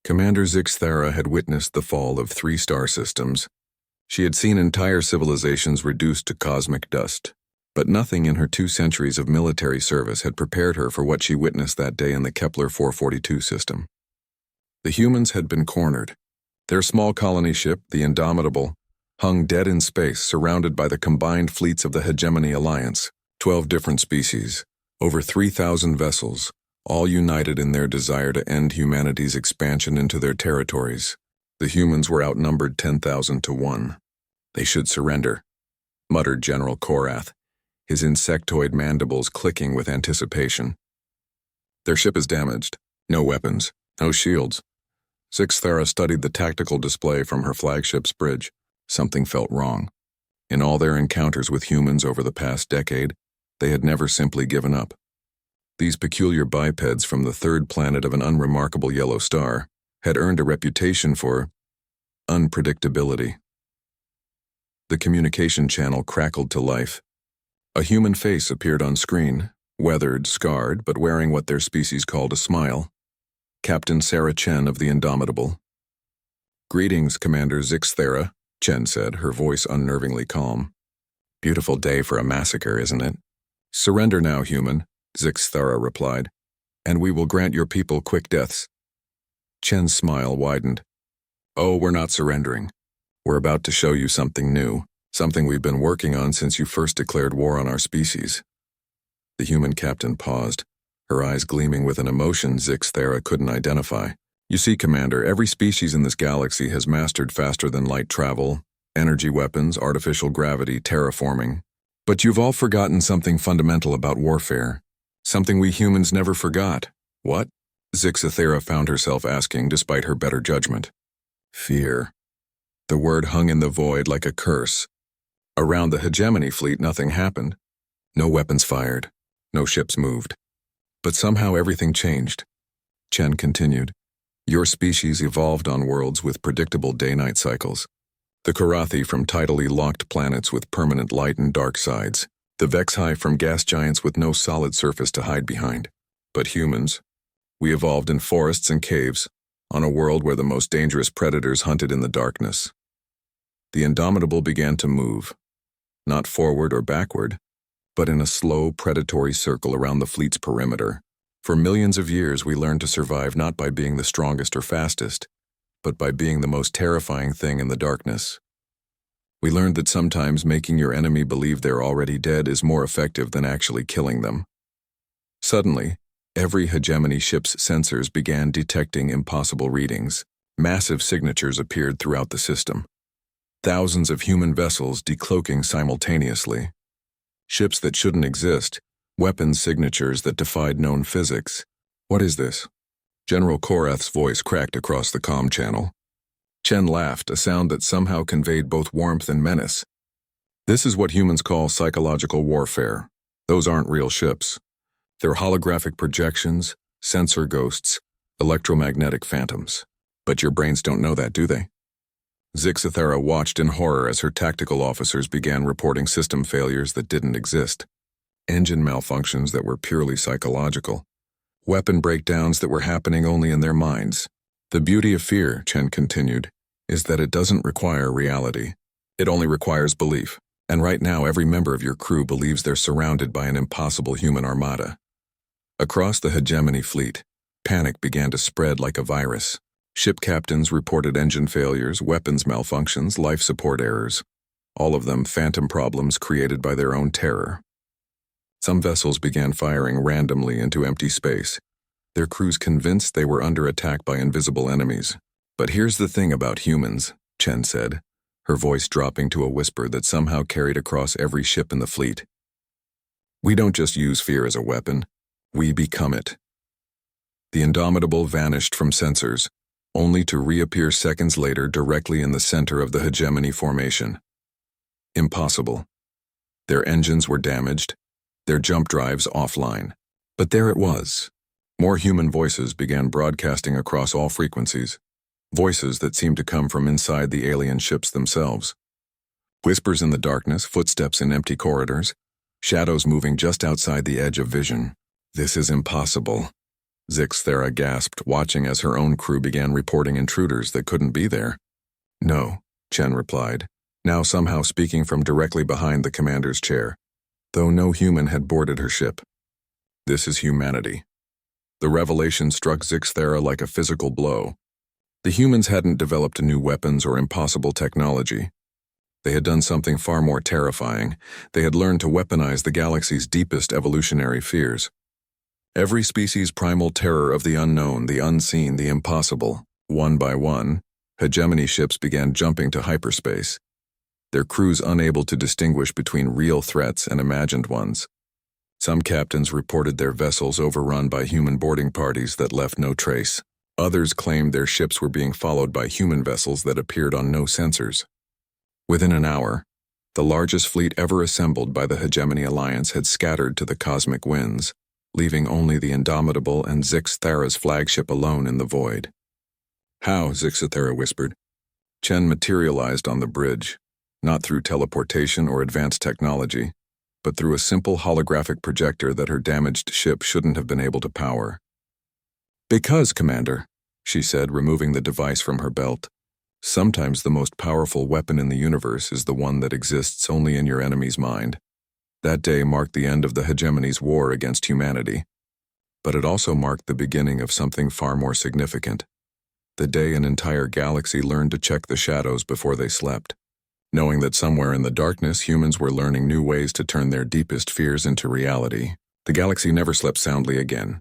Commander Zixthara had witnessed the fall of 3 star systems. She had seen entire civilizations reduced to cosmic dust, but nothing in her 2 centuries of military service had prepared her for what she witnessed that day in the Kepler 442 system. The humans had been cornered. Their small colony ship, the Indomitable, hung dead in space, surrounded by the combined fleets of the Hegemony Alliance, 12 different species, over 3,000 vessels, all united in their desire to end humanity's expansion into their territories. The humans were outnumbered 10,000 to 1. "They should surrender," muttered General Korath, his insectoid mandibles clicking with anticipation. "Their ship is damaged. No weapons, no shields." Zixthara studied the tactical display from her flagship's bridge. Something felt wrong. In all their encounters with humans over the past decade, they had never simply given up. These peculiar bipeds from the 3rd planet of an unremarkable yellow star had earned a reputation for unpredictability. The communication channel crackled to life. A human face appeared on screen, weathered, scarred, but wearing what their species called a smile. Captain Sarah Chen of the Indomitable. "Greetings, Commander Zixthara," Chen said, her voice unnervingly calm. "Beautiful day for a massacre, isn't it?" "Surrender now, human," Zixthara replied, "and we will grant your people quick deaths." Chen's smile widened. "Oh, we're not surrendering. We're about to show you something new, something we've been working on since you first declared war on our species." The human captain paused, her eyes gleaming with an emotion Zixthara couldn't identify. "You see, Commander, every species in this galaxy has mastered faster-than-light travel, energy weapons, artificial gravity, terraforming. But you've all forgotten something fundamental about warfare. Something we humans never forgot." "What?" Zixthara found herself asking despite her better judgment. "Fear." The word hung in the void like a curse. Around the Hegemony fleet nothing happened. No weapons fired. No ships moved. But somehow everything changed. Chen continued. "Your species evolved on worlds with predictable day-night cycles. The Karathi from tidally locked planets with permanent light and dark sides. The Vexhi from gas giants with no solid surface to hide behind. But humans, we evolved in forests and caves, on a world where the most dangerous predators hunted in the darkness." The Indomitable began to move, not forward or backward, but in a slow, predatory circle around the fleet's perimeter. For millions of years, we learned to survive not by being the strongest or fastest, but by being the most terrifying thing in the darkness. We learned that sometimes making your enemy believe they're already dead is more effective than actually killing them. Suddenly, every Hegemony ship's sensors began detecting impossible readings. Massive signatures appeared throughout the system. Thousands of human vessels decloaking simultaneously. Ships that shouldn't exist, weapons signatures that defied known physics. "What is this?" General Korath's voice cracked across the comm channel. Chen laughed, a sound that somehow conveyed both warmth and menace. "This is what humans call psychological warfare. Those aren't real ships. They're holographic projections, sensor ghosts, electromagnetic phantoms. But your brains don't know that, do they?" Zixthara watched in horror as her tactical officers began reporting system failures that didn't exist. Engine malfunctions that were purely psychological. Weapon breakdowns that were happening only in their minds. "The beauty of fear," Chen continued, "is that it doesn't require reality. It only requires belief. And right now every member of your crew believes they're surrounded by an impossible human armada." Across the Hegemony fleet, panic began to spread like a virus. Ship captains reported engine failures, weapons malfunctions, life support errors. All of them phantom problems created by their own terror. Some vessels began firing randomly into empty space, their crews convinced they were under attack by invisible enemies. "But here's the thing about humans," Chen said, her voice dropping to a whisper that somehow carried across every ship in the fleet. "We don't just use fear as a weapon, we become it." The Indomitable vanished from sensors, only to reappear seconds later directly in the center of the Hegemony formation. Impossible. Their engines were damaged, their jump drives offline. But there it was. More human voices began broadcasting across all frequencies, voices that seemed to come from inside the alien ships themselves. Whispers in the darkness, footsteps in empty corridors, shadows moving just outside the edge of vision. "This is impossible." Zixthera gasped, watching as her own crew began reporting intruders that couldn't be there. No, Chen replied, now somehow speaking from directly behind the commander's chair, though no human had boarded her ship. This is humanity. The revelation struck Zixthera like a physical blow. The humans hadn't developed new weapons or impossible technology. They had done something far more terrifying. They had learned to weaponize the galaxy's deepest evolutionary fears. Every species' primal terror of the unknown, the unseen, the impossible. One by one, hegemony ships began jumping to hyperspace, their crews unable to distinguish between real threats and imagined ones. Some captains reported their vessels overrun by human boarding parties that left no trace. Others claimed their ships were being followed by human vessels that appeared on no sensors. Within an hour, the largest fleet ever assembled by the Hegemony Alliance had scattered to the cosmic winds, leaving only the Indomitable and Zixthera's flagship alone in the void. How? Zixthera whispered. Chen materialized on the bridge, not through teleportation or advanced technology, but through a simple holographic projector that her damaged ship shouldn't have been able to power. Because, Commander, she said, removing the device from her belt, sometimes the most powerful weapon in the universe is the one that exists only in your enemy's mind. That day marked the end of the Hegemony's war against humanity, but it also marked the beginning of something far more significant. The day an entire galaxy learned to check the shadows before they slept, knowing that somewhere in the darkness humans were learning new ways to turn their deepest fears into reality. The galaxy never slept soundly again.